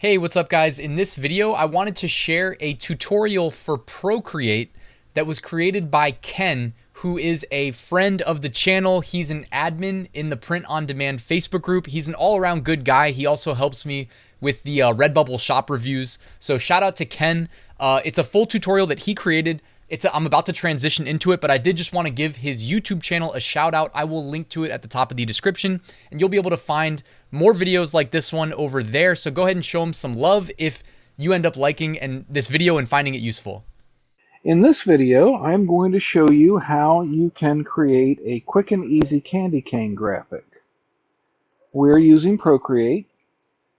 Hey, what's up guys? In this video, I wanted to share a tutorial for Procreate that was created by Ken, who is a friend of the channel. He's an admin in the Print on Demand Facebook group. He's an all-around good guy. He also helps me with the Redbubble shop reviews. So shout out to Ken. It's a full tutorial that he created. I'm about to transition into it, but I did just want to give his YouTube channel a shout out. I will link to it at the top of the description, and you'll be able to find more videos like this one over there. So go ahead and show him some love if you end up liking this video and finding it useful. In this video, I'm going to show you how you can create a quick and easy candy cane graphic. We're using Procreate.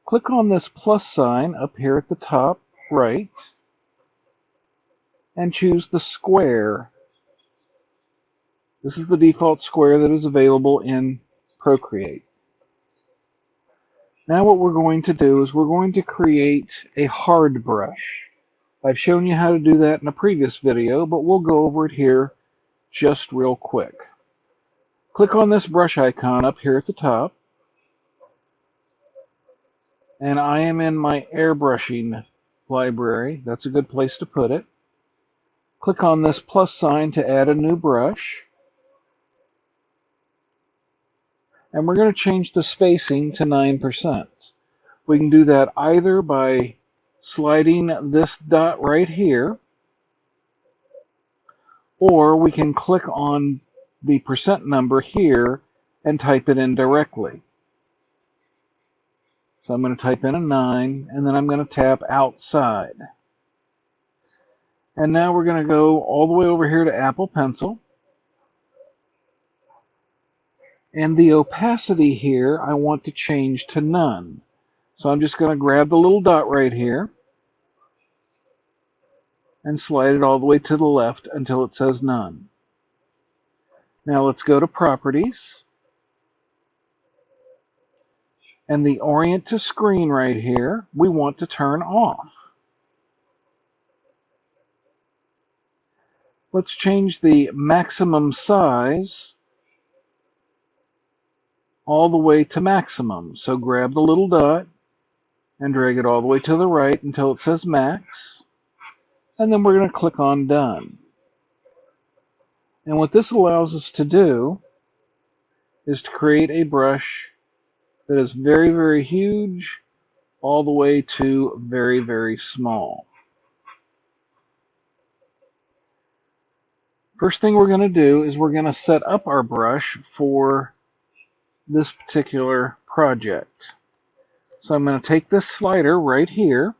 Click on this plus sign up here at the top right and choose the square. This is the default square that is available in Procreate. Now what we're going to do is we're going to create a hard brush. I've shown you how to do that in a previous video, but we'll go over it here just real quick. Click on this brush icon up here at the top, and I am in my airbrushing library. That's a good place to put it. Click on this plus sign to add a new brush. And we're going to change the spacing to 9%. We can do that either by sliding this dot right here, or we can click on the percent number here and type it in directly. So I'm going to type in a 9, and then I'm going to tap outside. And now we're going to go all the way over here to Apple Pencil. And the opacity here I want to change to none. So I'm just going to grab the little dot right here and slide it all the way to the left until it says none. Now let's go to Properties. And the Orient to Screen right here, we want to turn off. Let's change the maximum size all the way to maximum. So grab the little dot and drag it all the way to the right until it says max. And then we're going to click on Done. And what this allows us to do is to create a brush that is very, very huge all the way to very, very small. First thing we're going to do is we're going to set up our brush for this particular project. So I'm going to take this slider right here,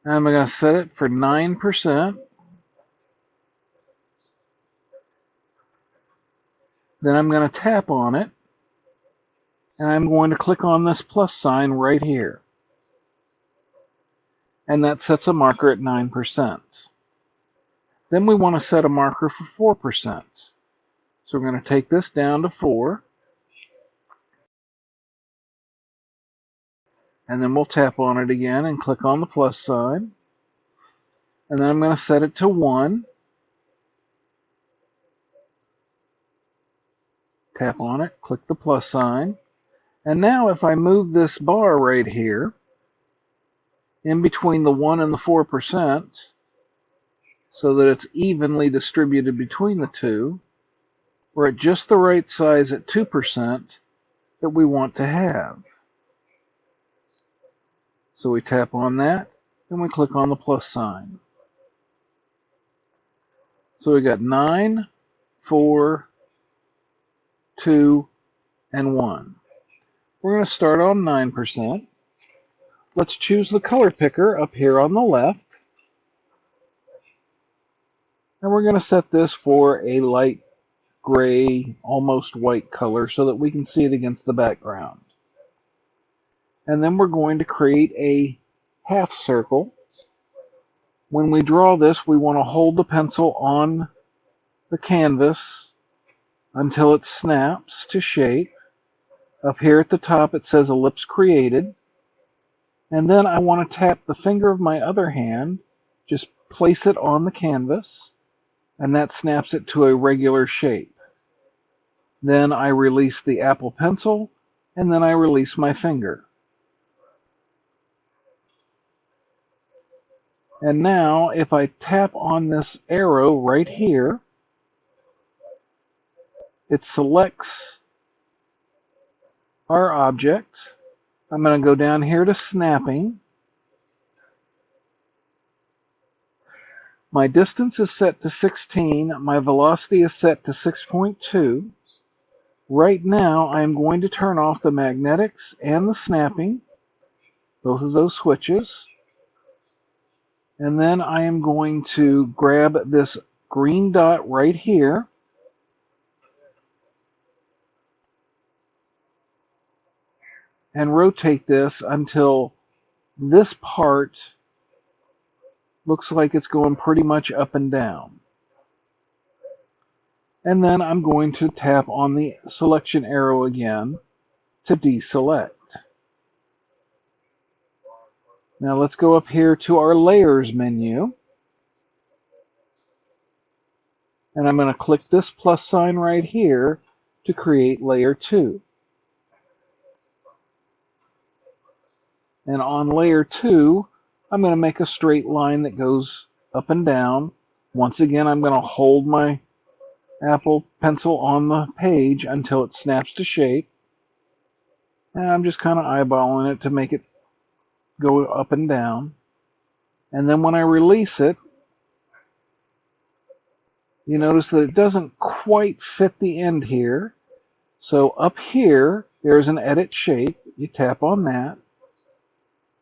and I'm going to set it for 9%. Then I'm going to tap on it, and I'm going to click on this plus sign right here. And that sets a marker at 9%. Then we want to set a marker for 4%. So we're going to take this down to 4. And then we'll tap on it again and click on the plus sign. And then I'm going to set it to 1. Tap on it, click the plus sign. And now if I move this bar right here, in between the 1 and the 4%, so that it's evenly distributed between the two, we're at just the right size at 2% that we want to have. So we tap on that, and we click on the plus sign. So we got 9, 4, 2, and 1. We're going to start on 9%. Let's choose the color picker up here on the left. And we're going to set this for a light gray, almost white color so that we can see it against the background. And then we're going to create a half circle. When we draw this, we want to hold the pencil on the canvas until it snaps to shape. Up here at the top it says ellipse created. And then I want to tap the finger of my other hand, just place it on the canvas, and that snaps it to a regular shape. Then I release the Apple Pencil, and then I release my finger. And now if I tap on this arrow right here, it selects our object. I'm going to go down here to snapping. My distance is set to 16. My velocity is set to 6.2. Right now, I'm going to turn off the magnetics and the snapping, both of those switches. And then I am going to grab this green dot right here. And rotate this until this part looks like it's going pretty much up and down. And then I'm going to tap on the selection arrow again to deselect. Now let's go up here to our layers menu. And I'm going to click this plus sign right here to create layer 2. And on layer 2, I'm going to make a straight line that goes up and down. Once again, I'm going to hold my Apple Pencil on the page until it snaps to shape. And I'm just kind of eyeballing it to make it go up and down. And then when I release it, you notice that it doesn't quite fit the end here. So up here, there's an edit shape. You tap on that.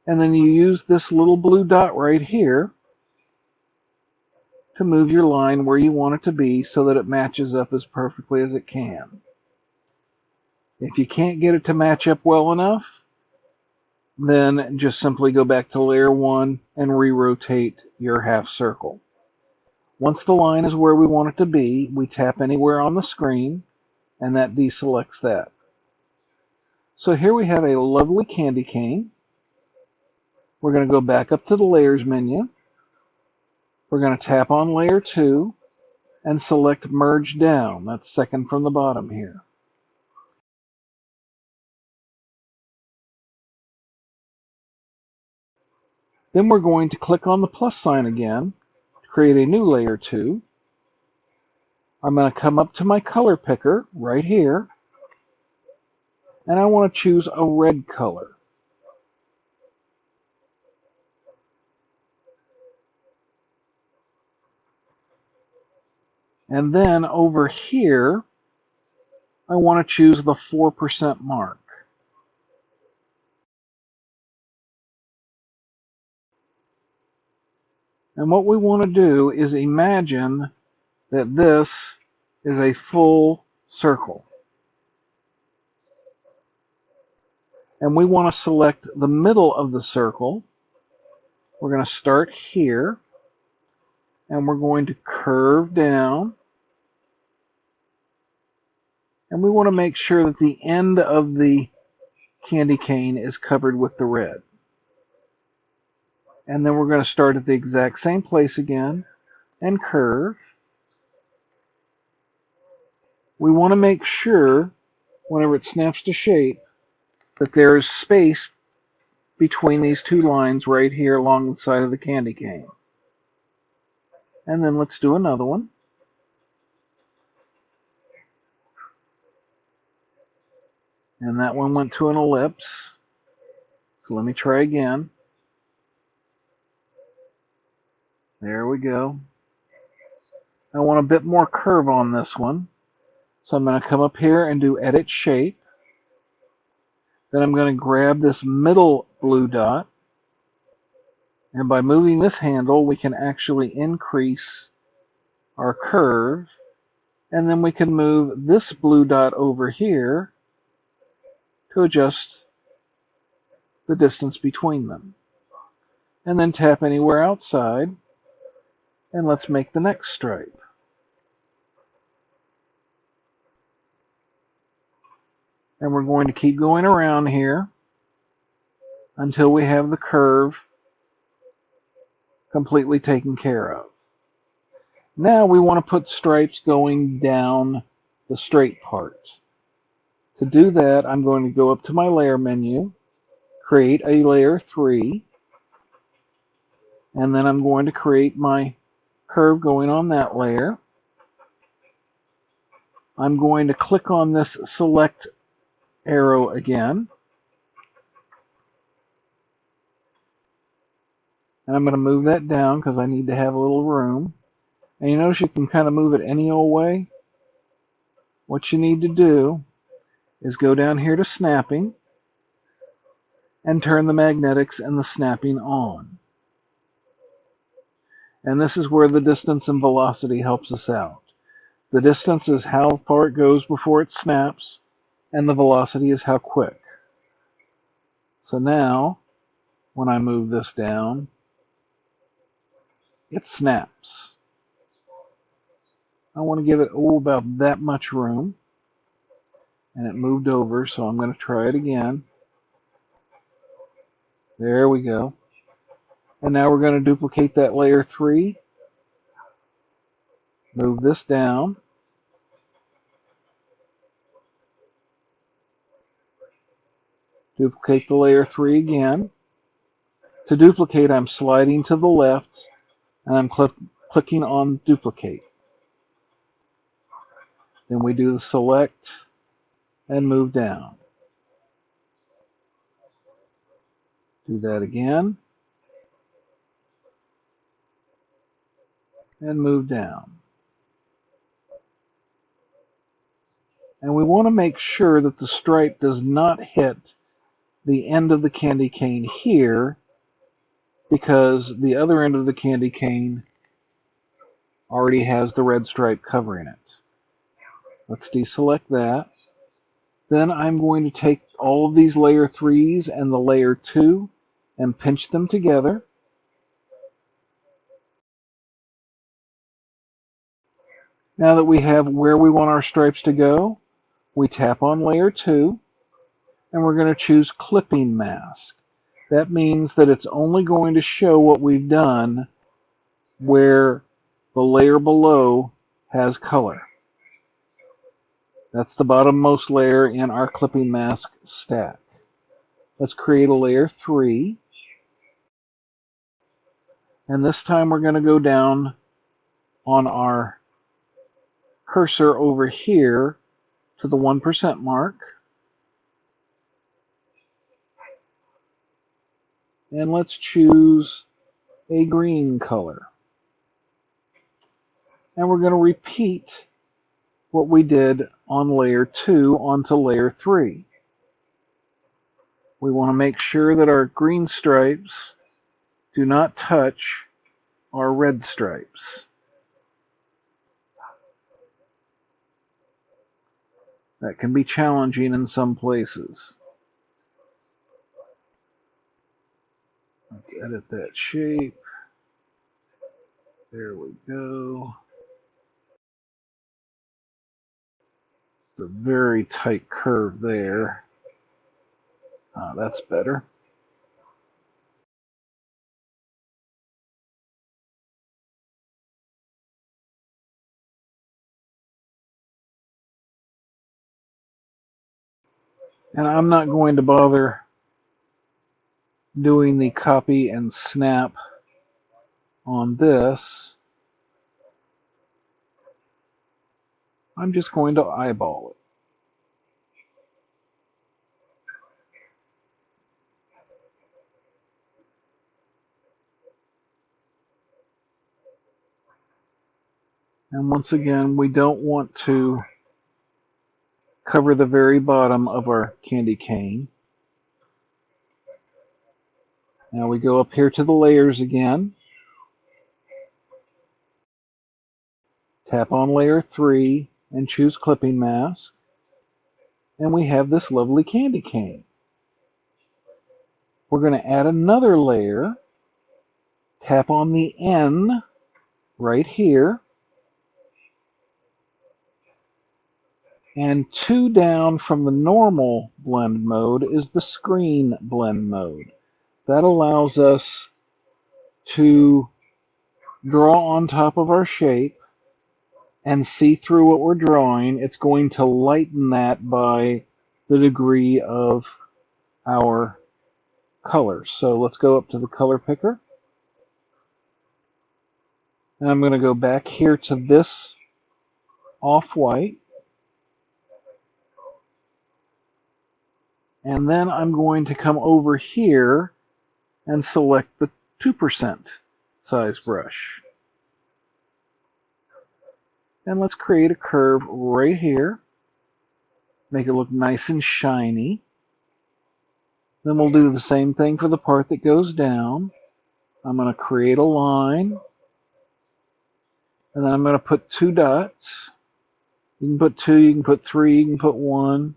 And then you use this little blue dot right here to move your line where you want it to be so that it matches up as perfectly as it can. If you can't get it to match up well enough, then just simply go back to layer 1 and re-rotate your half circle. Once the line is where we want it to be, we tap anywhere on the screen and that deselects that. So here we have a lovely candy cane. We're going to go back up to the layers menu. We're going to tap on layer 2 and select merge down. That's second from the bottom here. Then we're going to click on the plus sign again to create a new layer 2. I'm going to come up to my color picker right here, and I want to choose a red color. And then over here, I want to choose the 4% mark. And what we want to do is imagine that this is a full circle. And we want to select the middle of the circle. We're going to start here, and we're going to curve down. And we want to make sure that the end of the candy cane is covered with the red. And then we're going to start at the exact same place again and curve. We want to make sure, whenever it snaps to shape, that there is space between these two lines right here along the side of the candy cane. And then let's do another one. And that one went to an ellipse. So let me try again. There we go. I want a bit more curve on this one. So I'm going to come up here and do Edit Shape. Then I'm going to grab this middle blue dot. And by moving this handle, we can actually increase our curve. And then we can move this blue dot over here to adjust the distance between them. And then tap anywhere outside. And let's make the next stripe. And we're going to keep going around here until we have the curve completely taken care of. Now we want to put stripes going down the straight part. To do that, I'm going to go up to my layer menu, create a layer 3, And then I'm going to create my curve going on that layer. I'm going to click on this select arrow again. And I'm going to move that down because I need to have a little room. And you notice you can kind of move it any old way. What you need to do is go down here to snapping and turn the magnetics and the snapping on. And this is where the distance and velocity helps us out. The distance is how far it goes before it snaps, and the velocity is how quick. So now, when I move this down, it snaps. I want to give it about that much room, and it moved over, so I'm going to try it again. There we go. And now we're going to duplicate that layer 3, move this down, duplicate the layer 3 again. To duplicate, I'm sliding to the left, and I'm clicking on duplicate. Then we do the select and move down. Do that again. And move down. And we want to make sure that the stripe does not hit the end of the candy cane here, because the other end of the candy cane already has the red stripe covering it. Let's deselect that. Then I'm going to take all of these layer 3s and the layer 2 and pinch them together. Now that we have where we want our stripes to go, we tap on layer 2 and we're going to choose clipping mask. That means that it's only going to show what we've done where the layer below has color. That's the bottommost layer in our clipping mask stack. Let's create a layer 3. And this time we're going to go down on our cursor over here to the 1% mark. And let's choose a green color. And we're going to repeat what we did on layer 2 onto layer 3. We want to make sure that our green stripes do not touch our red stripes. That can be challenging in some places. Let's edit that shape. There we go. It's a very tight curve there. That's better. And I'm not going to bother doing the copy and snap on this. I'm just going to eyeball it. And once again, we don't want to cover the very bottom of our candy cane. Now we go up here to the layers again. Tap on layer 3 and choose clipping mask. And we have this lovely candy cane. We're going to add another layer. Tap on the N right here. And 2 down from the normal blend mode is the screen blend mode. That allows us to draw on top of our shape and see through what we're drawing. It's going to lighten that by the degree of our colors. So let's go up to the color picker. And I'm going to go back here to this off-white. And then I'm going to come over here and select the 2% size brush. And let's create a curve right here. Make it look nice and shiny. Then we'll do the same thing for the part that goes down. I'm going to create a line. And then I'm going to put 2 dots. You can put 2, you can put 3, you can put 1.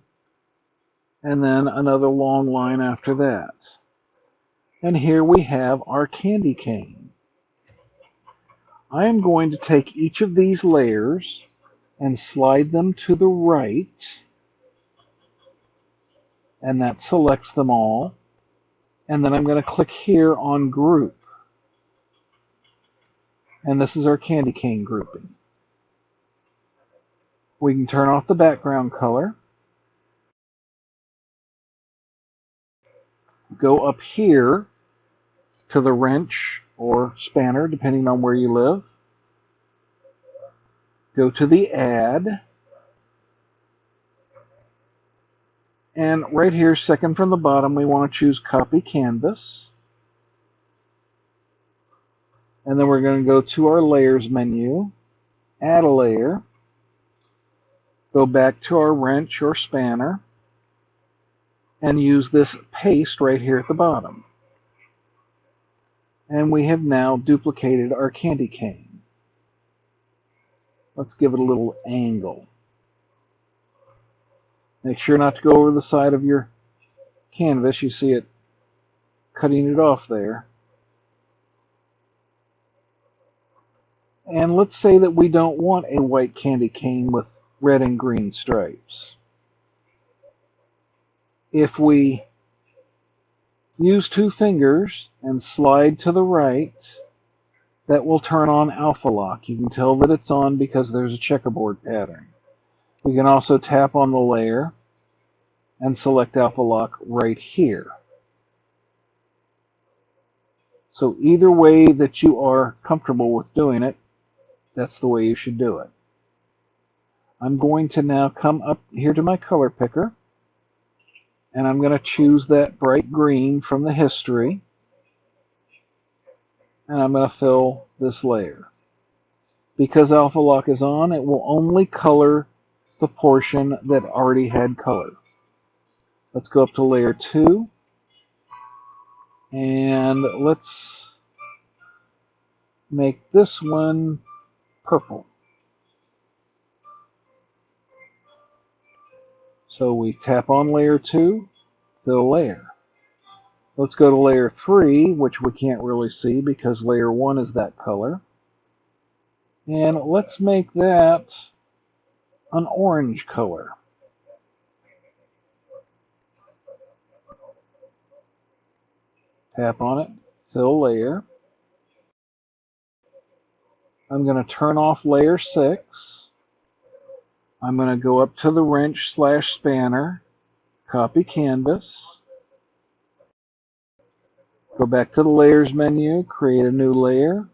And then another long line after that. And here we have our candy cane. I am going to take each of these layers and slide them to the right. And that selects them all. And then I'm going to click here on Group. And this is our candy cane grouping. We can turn off the background color. Go up here to the wrench or spanner, depending on where you live. Go to the Add. And right here, second from the bottom, we want to choose Copy Canvas. And then we're going to go to our Layers menu, add a layer, go back to our wrench or spanner, and use this paste right here at the bottom. And we have now duplicated our candy cane. Let's give it a little angle. Make sure not to go over the side of your canvas. You see it cutting it off there. And let's say that we don't want a white candy cane with red and green stripes. If we use 2 fingers and slide to the right, that will turn on Alpha Lock. You can tell that it's on because there's a checkerboard pattern. We can also tap on the layer and select Alpha Lock right here. So either way that you are comfortable with doing it, that's the way you should do it. I'm going to now come up here to my color picker, and I'm going to choose that bright green from the history, and I'm going to fill this layer. Because Alpha Lock is on, it will only color the portion that already had color. Let's go up to layer 2, and let's make this one purple. So we tap on layer 2, fill layer. Let's go to layer 3, which we can't really see because layer 1 is that color. And let's make that an orange color. Tap on it, fill layer. I'm going to turn off layer 6. I'm going to go up to the wrench / spanner, copy canvas, go back to the layers menu, create a new layer,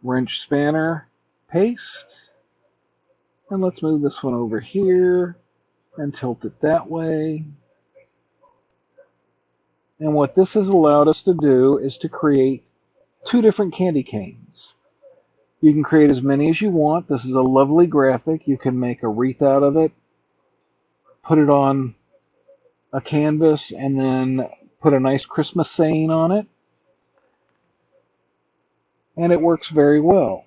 wrench spanner, paste, and let's move this one over here and tilt it that way. And what this has allowed us to do is to create 2 different candy canes. You can create as many as you want. This is a lovely graphic. You can make a wreath out of it, put it on a canvas, and then put a nice Christmas saying on it. And it works very well.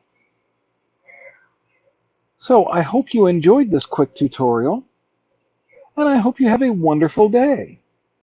So I hope you enjoyed this quick tutorial, and I hope you have a wonderful day.